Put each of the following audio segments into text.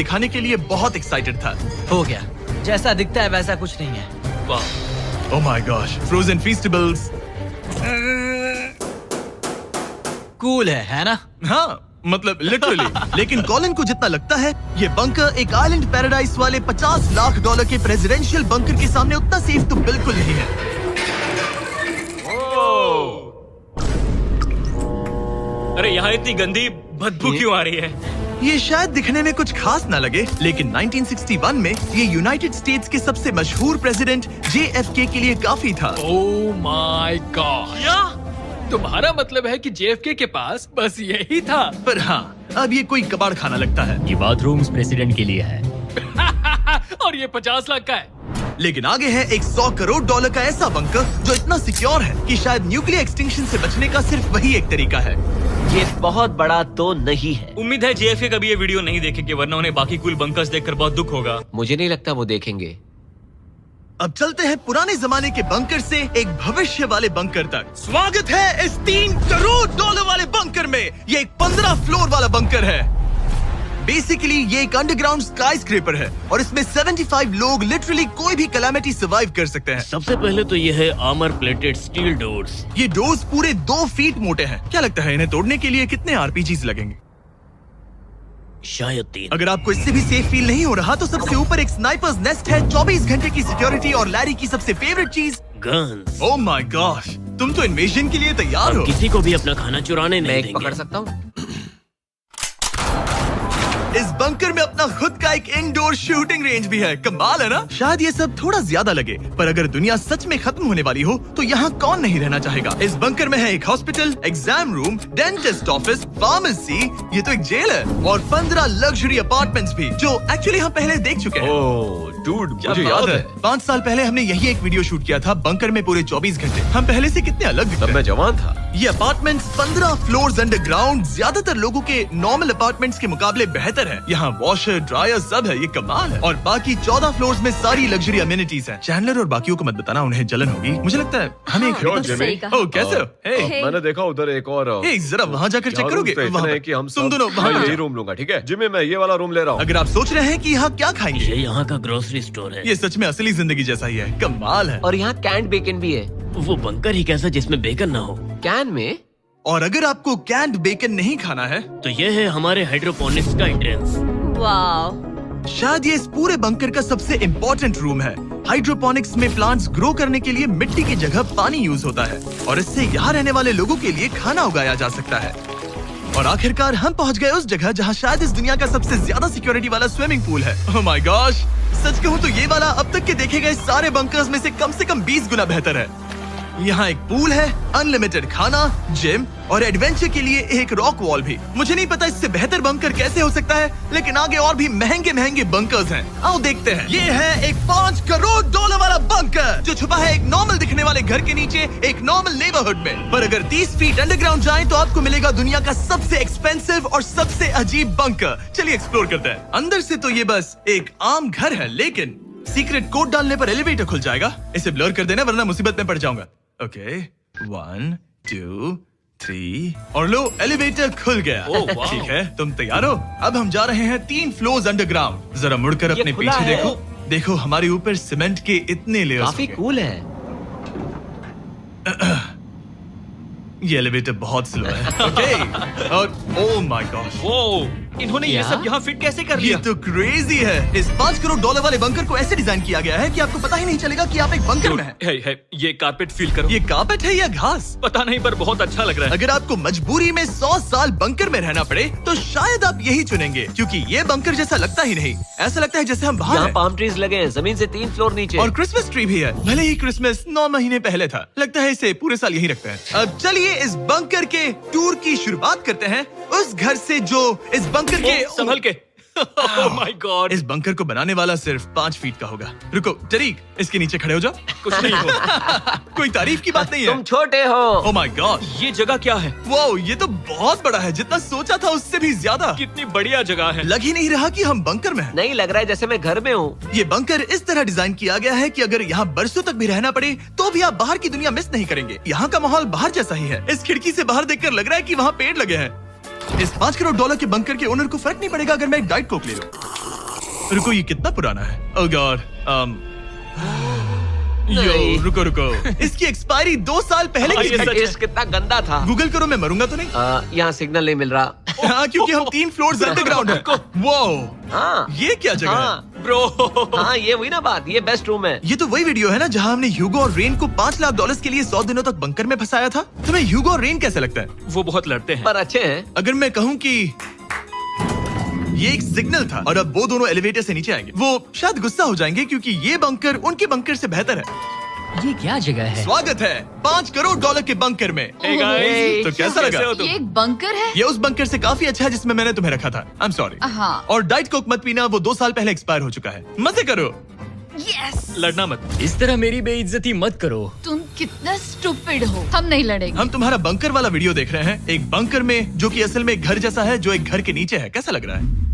दिखाने के लिए बहुत एक्साइटेड था। हो गया, जैसा दिखता है वैसा कुछ नहीं है। वाह, oh my gosh, frozen Feastables. Cool है ना? हाँ, मतलब लिटरली। लेकिन कॉलिन को जितना लगता है ये बंकर एक आइलैंड पैराडाइज वाले $50 लाख के प्रेसिडेंशियल बंकर के सामने उतना सेफ तो बिल्कुल नहीं है। अरे यहाँ इतनी गंदी बदबू क्यों आ रही है? ये शायद दिखने में कुछ खास ना लगे, लेकिन 1961 में ये यूनाइटेड स्टेट्स के सबसे मशहूर प्रेसिडेंट JFK के लिए काफी था। ओह माय गॉड, तुम्हारा मतलब है कि JFK के पास बस यही था? पर हाँ, अब ये कोई कबाड़ खाना लगता है। ये बाथरूम्स प्रेसिडेंट के लिए है। और ये 50 लाख का है। लेकिन आगे है एक $100 करोड़ का ऐसा बंकर जो इतना सिक्योर है कि शायद न्यूक्लियर एक्सटिंक्शन से बचने का सिर्फ वही एक तरीका है। ये बहुत बड़ा तो नहीं है। उम्मीद है JFK कभी ये वीडियो नहीं देखेंगे, वरना उन्हें बाकी कूल बंकर्स देखकर बहुत दुख होगा। मुझे नहीं लगता वो देखेंगे। अब चलते हैं पुराने जमाने के बंकर से एक भविष्य वाले बंकर तक। स्वागत है इस $3 करोड़ वाले बंकर में। ये एक 15 फ्लोर वाला बंकर है। बेसिकली ये एक अंडरग्राउंड स्काईस्क्रेपर है और इसमें 75 लोग लिटरली कोई भी कैलामिटी सर्वाइव कर सकते हैं। सबसे पहले तो ये है आर्मर प्लेटेड स्टील डोर्स। ये डोर्स पूरे 2 फीट मोटे हैं। क्या लगता है इन्हें तोड़ने के लिए कितने RPGs लगेंगे? शायद 3। अगर आपको इससे भी सेफ फील नहीं हो रहा तो सबसे ऊपर एक स्नाइपर्स नेस्ट है, 24 घंटे की सिक्योरिटी और लैरी की सबसे फेवरेट चीज गन्स। ओह माय गॉश, तुम तो इन्वेजन के लिए तैयार हो। किसी को भी अपना खाना चुराने मैं नहीं एक देंगे। पकड़ सकता हूँ। इस बंकर में अपना खुद का एक इंडोर शूटिंग रेंज भी है। कमाल है ना? शायद ये सब थोड़ा ज्यादा लगे, पर अगर दुनिया सच में खत्म होने वाली हो तो यहाँ कौन नहीं रहना चाहेगा। इस बंकर में है एक hospital, exam room, dentist office, pharmacy, ये तो एक जेल है, और 15 लग्जरी अपार्टमेंट्स भी, जो एक्चुअली हम पहले देख चुके हैं। ओह डूड, क्या मुझे बात याद है। है 5 साल पहले हमने यही एक वीडियो शूट किया था बंकर में पूरे 24 घंटे। हम पहले से कितने अलग दिखते तब हैं। मैं जवान था। ये अपार्टमेंट्स 15 फ्लोर्स अंडरग्राउंड ज्यादातर लोगों के नॉर्मल अपार्टमेंट्स के मुकाबले बेहतर है। यहाँ वॉशर, ड्रायर सब है, ये कमाल है। और बाकी 14 फ्लोर्स में सारी लग्जरी अमेनिटीज हैं। चैंडलर और बाकियों को मत बताना, उन्हें जलन होगी। मुझे लगता है हमें एक क्यों, जिमी? ओह, कैसे हो? हे, मैंने देखा उधर एक और हे, जरा वहाँ जाकर चेक करोगे? वहाँ है पर। कि हम तुम सब दोनों वहाँ मैं पर यही जाओ। रूम लूंगा, ठीक है जिमी? मैं ये वाला रूम ले रहा हूँ। अगर आप सोच रहे हैं कि यहाँ क्या खाएंगे, ये यहाँ का ग्रोसरी स्टोर है। ये सच में असली जिंदगी जैसा ही है। कमाल है। और यहाँ कैंड बेकन भी है। वो बंकर ही कैसा जिसमें बेकन ना हो। कैन में? और अगर आपको कैंड बेकन नहीं खाना है तो ये है हमारे हाइड्रोपोनिक्स का एंट्रेंस। वाव, शायद ये इस पूरे बंकर का सबसे इम्पोर्टेंट रूम है। हाइड्रोपोनिक्स में प्लांट्स ग्रो करने के लिए मिट्टी की जगह पानी यूज होता है और इससे यहाँ रहने वाले लोगों के लिए खाना उगाया जा सकता है। और आखिरकार हम पहुँच गए उस जगह जहाँ शायद इस दुनिया का सबसे ज्यादा सिक्योरिटी वाला स्विमिंग पूल है। ओह माय गॉश, सच कहूँ तो ये वाला अब तक के देखे गए सारे बंकर्स में से कम 20 गुना बेहतर है। यहाँ एक पूल है, अनलिमिटेड खाना, जिम और एडवेंचर के लिए एक रॉक वॉल भी। मुझे नहीं पता इससे बेहतर बंकर कैसे हो सकता है, लेकिन आगे और भी महंगे बंकर्स हैं। आओ देखते हैं। ये है एक $5 करोड़ वाला बंकर जो छुपा है एक नॉर्मल दिखने वाले घर के नीचे एक नॉर्मल नेबरहुड में। पर अगर 30 फीट अंडरग्राउंड जाएं तो आपको मिलेगा दुनिया का सबसे एक्सपेंसिव और सबसे अजीब बंकर। चलिए एक्सप्लोर करते हैं। अंदर से तो ये बस एक आम घर है, लेकिन सीक्रेट कोड डालने पर एलिवेटर खुल जाएगा। इसे ब्लर कर देना वरना मुसीबत में पड़ जाऊंगा। ओके, 1 2 3 और लो, एलिवेटर खुल गया। ठीक है, तुम तैयार हो? अब हम जा रहे हैं 3 फ्लोर्स अंडरग्राउंड। जरा मुड़कर अपने खुला पीछे है। देखो हमारे ऊपर सीमेंट के इतने लेयर्स। काफी कूल है। ये एलिवेटर बहुत स्लो है। ओके, और ओह माय गॉश, वो इन्होंने ये सब यहाँ फिट कैसे कर ये लिया? तो क्रेजी है। इस $5 करोड़ वाले बंकर को ऐसे डिजाइन किया गया है कि आपको पता ही नहीं चलेगा कि आप एक बंकर में हैं। है, ये कारपेट फील करो। ये कार्पेट है या घास? पता नहीं, पर बहुत अच्छा लग रहा है। अगर आपको मजबूरी में 100 साल बंकर में रहना पड़े तो शायद आप यही चुनेंगे, क्योंकि ये बंकर जैसा लगता ही नहीं। ऐसा लगता है जैसे हम बाहर यहाँ हैं। पाम ट्रीज लगे हैं, जमीन से 3 फ्लोर नीचे। और क्रिसमस ट्री भी है। भले ही क्रिसमस 9 महीने पहले था, लगता है इसे पूरे साल यही रखते हैं। अब चलिए इस बंकर के टूर की शुरुआत करते हैं उस घर से जो इस बंकर के संभल के। ओह माय गॉड, इस बंकर को बनाने वाला सिर्फ 5 फीट का होगा। रुको टरीक, इसके नीचे खड़े हो जाओ। कुछ नहीं हो। कोई तारीफ की बात नहीं है। तुम छोटे हो। ओह माय गॉड, ये जगह क्या है? वाओ, ये तो बहुत बड़ा है, जितना सोचा था उससे भी ज्यादा। कितनी बढ़िया जगह है। लग ही नहीं रहा कि हम बंकर में हैं। नहीं लग रहा है जैसे मैं घर में हूँ। ये बंकर इस तरह डिजाइन किया गया है कि अगर यहाँ बरसों तक भी रहना पड़े तो भी आप बाहर की दुनिया मिस नहीं करेंगे। यहाँ का माहौल बाहर जैसा ही है। इस खिड़की से बाहर देखकर लग रहा है कि वहाँ पेड़ लगे हैं। इस $5 करोड़ के बंकर के ओनर को फर्क नहीं पड़ेगा अगर मैं एक डाइट कोक ले लूं। रुको, ये कितना पुराना है? ओह गॉड। यो, रुको। इसकी एक्सपायरी 2 साल पहले की ये थी। टेस्ट कितना गंदा था। गूगल करो, मैं मरूंगा तो नहीं? यहाँ सिग्नल नहीं मिल रहा। हाँ, क्योंकि हम 3 फ्लोर्स अंडरग्राउंड है। वो हाँ ये क्या जगह है? हाँ ब्रो हाँ, ये हुई ना बात। ये बेस्ट रूम है। ये तो वही वीडियो है ना जहाँ हमने ह्यूगो और रेन को $5 लाख के लिए 100 दिनों तक बंकर में फंसाया था। तुम्हें ह्यूगो और रेन कैसे लगता है? वो बहुत लड़ते हैं। पर अच्छे हैं। अगर मैं कहूँ कि ये एक सिग्नल था और अब वो दोनों एलिवेटर से नीचे आएंगे, वो शायद गुस्सा हो जाएंगे क्योंकि ये बंकर उनके बंकर से बेहतर है। ये क्या जगह है? स्वागत है $5 करोड़ के बंकर में। Hey guys, तो कैसा लगा? ये एक बंकर है? ये उस बंकर से काफी अच्छा है जिसमें मैंने तुम्हें रखा था। I am sorry. हाँ। और डाइट कोक मत पीना, वो 2 साल पहले एक्सपायर हो चुका है। मजे करो। यस। लड़ना मत। इस तरह मेरी बेइज्जती मत करो। तुम कितना स्टूपिड हो। हम नहीं लड़ेंगे। हम तुम्हारा बंकर वाला वीडियो देख रहे हैं, एक बंकर में जो कि असल में एक घर जैसा है जो एक घर के नीचे है। कैसा लग रहा है?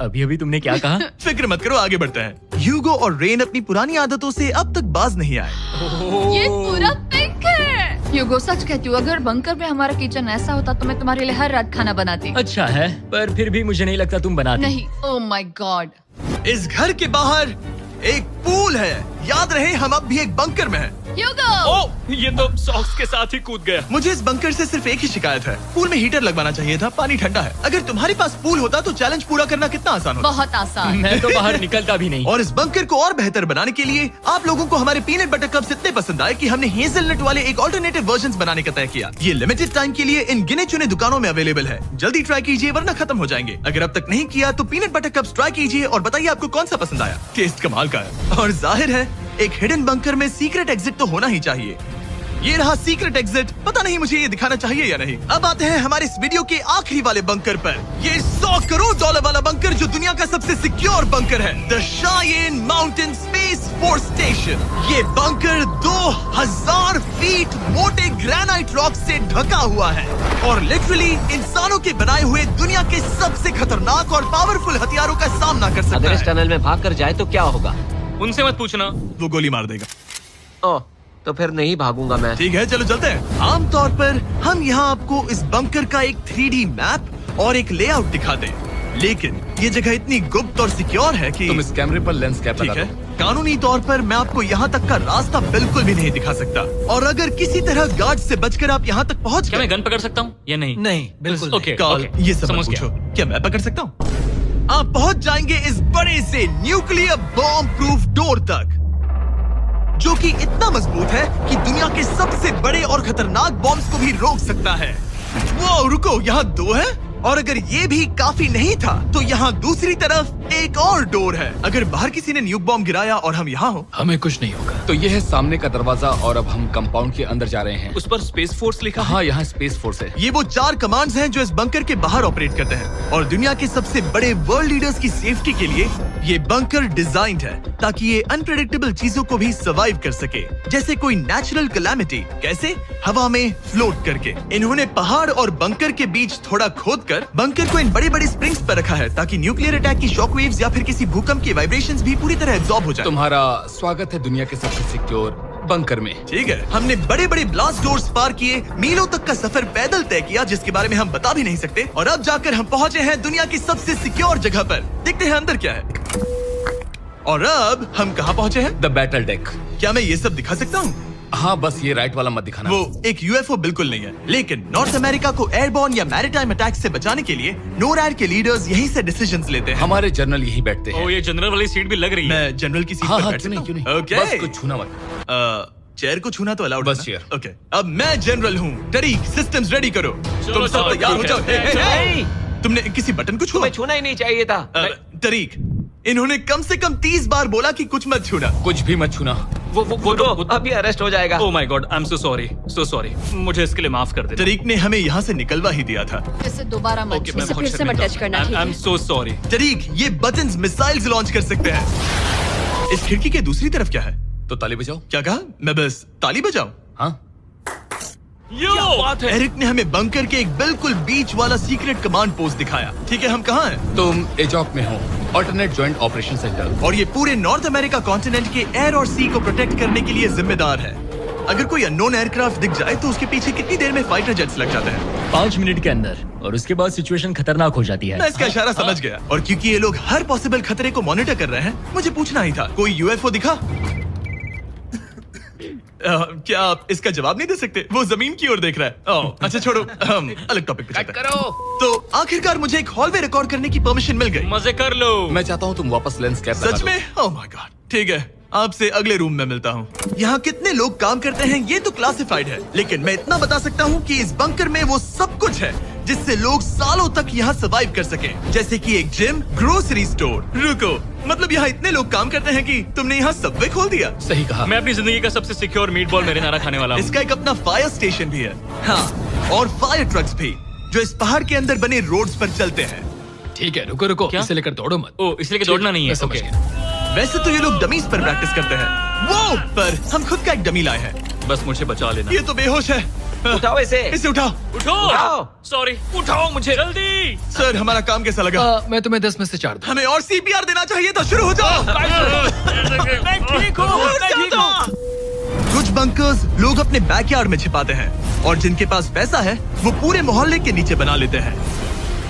अभी तुमने क्या कहा? फिक्र मत करो, आगे बढ़ते हैं। ह्यूगो और रेन अपनी पुरानी आदतों से अब तक बाज नहीं आए। ये पूरा पिंक है। ह्यूगो, सच कहती हूँ, अगर बंकर में हमारा किचन ऐसा होता तो मैं तुम्हारे लिए हर रात खाना बनाती। अच्छा है, पर फिर भी मुझे नहीं लगता तुम बनाती। नहीं। Oh my God. इस घर के बाहर एक पूल है। याद रहे, हम अब भी एक बंकर में हैं। ह्यूगो। ओ, ये तो सॉक्स के साथ ही कूद गया। मुझे इस बंकर से सिर्फ एक ही शिकायत है, पूल में हीटर लगवाना चाहिए था। पानी ठंडा है। अगर तुम्हारे पास पूल होता तो चैलेंज पूरा करना कितना आसान होता। बहुत आसान। मैं तो बाहर निकलता भी नहीं। और इस बंकर को और बेहतर बनाने के लिए आप लोगों को हमारे पीनट बटर कप्स इतने पसंद आए कि हमने हेज़लनट वाले एक ऑल्टरनेटिव वर्जन्स बनाने का तय किया। ये लिमिटेड टाइम के लिए इन गिने चुने दुकानों में अवेलेबल है। जल्दी ट्राई कीजिए वरना खत्म हो जाएंगे। अगर अब तक नहीं किया तो पीनट बटर कप्स ट्राई कीजिए और बताइए आपको कौन सा पसंद आया। टेस्ट कमाल का है और जाहिर है एक हिडन बंकर में सीक्रेट एग्जिट तो होना ही चाहिए। ये रहा सीक्रेट एग्जिट। पता नहीं मुझे ये दिखाना चाहिए या नहीं। अब आते हैं हमारे इस वीडियो के आखिरी वाले बंकर पर। ये $100 करोड़ वाला बंकर जो दुनिया का सबसे सिक्योर बंकर है, the Cheyenne Mountain Space Force Station. ये बंकर 2000 फीट मोटे ग्रेनाइट रॉक से ढका हुआ है और लिटरली इंसानों के बनाए हुए दुनिया के सबसे खतरनाक और पावरफुल हथियारों का सामना कर सकता अगर इस है। टनल में भाग कर जाए तो क्या होगा? उनसे मत पूछना। वो गोली मार देगा। ओह, तो फिर नहीं भागूंगा मैं। ठीक है, चलो चलते हैं। आमतौर पर हम यहाँ आपको इस बंकर का एक 3D मैप और एक लेआउट दिखाते हैं, लेकिन ये जगह इतनी गुप्त और सिक्योर है कि तुम इस कैमरे पर लेंस कैप ठीक लगा है, दो। कानूनी तौर पर मैं आपको यहाँ तक का रास्ता बिल्कुल भी नहीं दिखा सकता। और अगर किसी तरह गार्ड से बचकर आप यहाँ तक पहुँच क्या गए, मैं गन पकड़ सकता हूँ या नहीं? नहीं, बिल्कुल नहीं। ओके, कॉल ओके, ये सब मत समझ पूछो। गया। क्या मैं पकड़ सकता हूँ? आप पहुँच जाएंगे इस बड़े से न्यूक्लियर बॉम्ब प्रूफ डोर तक, जो कि इतना मजबूत है कि दुनिया के सबसे बड़े और खतरनाक बॉम्ब्स को भी रोक सकता है। वो रुको, यहाँ 2 है और अगर ये भी काफी नहीं था तो यहाँ दूसरी तरफ एक और डोर है। अगर बाहर किसी ने न्यूक बॉम्ब गिराया और हम यहाँ हो, हमें कुछ नहीं होगा। तो ये है सामने का दरवाजा और अब हम कंपाउंड के अंदर जा रहे हैं। उस पर स्पेस फोर्स लिखा है। हाँ, यहाँ स्पेस फोर्स है। ये वो 4 कमांड्स हैं जो इस बंकर के बाहर ऑपरेट करते हैं और दुनिया के सबसे बड़े वर्ल्ड लीडर्स की सेफ्टी के लिए ये बंकर डिजाइन्ड है ताकि ये अनप्रेडिक्टेबल चीजों को भी सर्वाइव कर सके, जैसे कोई नेचुरल कैलामिटी। कैसे? हवा में फ्लोट करके। इन्होंने पहाड़ और बंकर के बीच थोड़ा खोदकर बंकर को इन बड़ी बड़ी स्प्रिंग्स पर रखा है ताकि न्यूक्लियर अटैक की शॉक वेव्स या फिर किसी भूकंप के वाइब्रेशंस भी पूरी तरह एब्जॉर्ब हो जाए। तुम्हारा स्वागत है दुनिया के सबसे सिक्योर बंकर में। ठीक है, हमने बड़े बड़े ब्लास्ट डोर्स पार किए, मीलों तक का सफर पैदल तय किया जिसके बारे में हम बता भी नहीं सकते, और अब जाकर हम पहुंचे हैं दुनिया की सबसे सिक्योर जगह पर। देखते हैं अंदर क्या है। और अब हम कहाँ पहुंचे हैं? The battle deck. क्या मैं ये सब दिखा सकता हूँ? हाँ, बस ये राइट वाला मत दिखाना। वो एक यूएफओ बिल्कुल नहीं है, लेकिन नॉर्थ अमेरिका को एयरबॉर्न या मैरीटाइम अटैक से बचाने के लिए नोरैड के लीडर्स यहीं से डिसीजंस लेते हैं। हमारे जनरल यहीं बैठते हैं। ओ, ये जनरल वाली सीट भी लग रही है। मैं जनरल की सीट हाँ पर हाँ, बैठ क्यों सकता नहीं, क्यों हूँ? नहीं। ओके। बस कुछ छूना मत। चेयर को छूना तो अलाउड बस है चेयर। ना? ओके, अब मैं जनरल हूँ। तरीक, सिस्टम्स रेडी करो। तुम सब चलो, तैयार हो ठीक जाओ। है। हे, हे, हे। नहीं, तुमने किसी बटन को छुआ? तुम्हें छूना ही नहीं चाहिए था। तरीक, इन्होंने कम से कम 30 बार बोला कि कुछ मत छूना। कुछ भी मत छूना। वो अभी अरेस्ट हो जाएगा। Oh my God, I am so sorry. मुझे इसके लिए माफ कर दे। तरीक ने हमें यहाँ से निकलवा ही दिया था। इसे दोबारा मत ओके, छू। मैं इसे बहुत फिर से मत शर्मिंदा टच करना, हूँ। ठीक आई एम है? So sorry. तरीक, ये बटन्स मिसाइल्स लॉन्च कर सकते हैं। इस खिड़की के दूसरी तरफ क्या है? तो ताली बजाओ। क्या कहा? मैं बस ताली बजाऊं? हाँ, बात है। एरिक ने हमें बंकर के एक बिल्कुल बीच वाला सीक्रेट कमांड पोस्ट दिखाया। ठीक है, हम कहाँ हैं? तुम एजॉक में हो, ऑल्टरनेट जॉइंट ऑपरेशन सेंटर। और ये पूरे नॉर्थ अमेरिका कॉन्टिनेंट के एयर और सी को प्रोटेक्ट करने के लिए जिम्मेदार है। अगर कोई अननोन एयरक्राफ्ट दिख जाए तो उसके पीछे कितनी देर में फाइटर जेट्स लग जाते हैं। 5 मिनट के अंदर, और उसके बाद सिचुएशन खतरनाक हो जाती है। मैं इसका इशारा समझ गया, और क्योंकि ये लोग हर पॉसिबल खतरे को मॉनिटर कर रहे हैं, मुझे पूछना ही था, कोई यूएफओ दिखा? क्या आप इसका जवाब नहीं दे सकते? वो जमीन की ओर देख रहा है। ओह, अच्छा छोड़ो, अलग टॉपिक पे चलते हैं। तो आखिरकार मुझे एक हॉलवे रिकॉर्ड करने की परमिशन मिल गई। मजे कर लो। मैं चाहता हूँ तुम वापस लेंस कैप लगा सच दो। में? ओह माय गॉड, ठीक है, आपसे अगले रूम में मिलता हूँ। यहाँ कितने लोग काम करते हैं ये तो क्लासिफाइड है, लेकिन मैं इतना बता सकता हूँ कि इस बंकर में वो सब कुछ है जिससे लोग सालों तक यहाँ सर्वाइव कर सके, जैसे कि एक जिम, ग्रोसरी स्टोर। रुको, मतलब यहाँ इतने लोग काम करते हैं कि तुमने यहाँ सबवे खोल दिया? सही कहा। मैं अपनी जिंदगी का सबसे सिक्योर मीट बॉल मैरिनारा खाने वाला हूँ। इसका एक अपना फायर स्टेशन भी है। हाँ, और फायर ट्रक्स भी, जो इस पहाड़ के अंदर बने रोड्स पर चलते हैं। ठीक है, रुको रुको, क्या? इसे लेकर दौड़ो मत। ओ, इसलिए कि दौड़ना नहीं है। मैं समझ ओके। गया। वैसे तो ये लोग डमीज पर प्रैक्टिस करते हैं, वो पर हम खुद का एक डमी लाए हैं। बस मुझे बचा लेना। ये तो बेहोश है। उठाओ इसे। इसे उठाओ। उठाओ। सॉरी, उठाओ मुझे जल्दी। सर, हमारा काम कैसा लगा? मैं तुम्हें 10 में से 4 दूं। हमें और सीपीआर देना चाहिए था। शुरू हो जाओ। मैं ठीक हूँ। कुछ बंकर्स लोग अपने बैकयार्ड में छिपाते हैं, और जिनके पास पैसा है वो पूरे मोहल्ले के नीचे बना लेते हैं।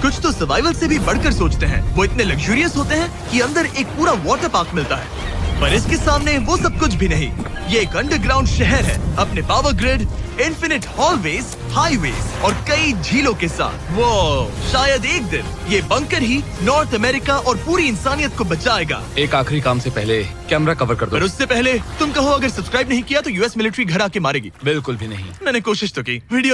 कुछ तो सर्वाइवल से भी बढ़कर सोचते हैं। वो इतने लग्जूरियस होते हैं कि अंदर एक पूरा वाटर पार्क मिलता है, पर इसके सामने वो सब कुछ भी नहीं। ये एक अंडरग्राउंड शहर है, अपने power grid, infinite hallways, highways और कई झीलों के साथ। वो शायद एक दिन ये बंकर ही नॉर्थ अमेरिका और पूरी इंसानियत को बचाएगा। एक आखिरी काम से पहले कैमरा कवर कर पर दो। उससे पहले तुम कहो, अगर सब्सक्राइब नहीं किया तो यूएस मिलिट्री घर आके मारेगी। बिल्कुल भी नहीं। मैंने कोशिश तो की। वीडियो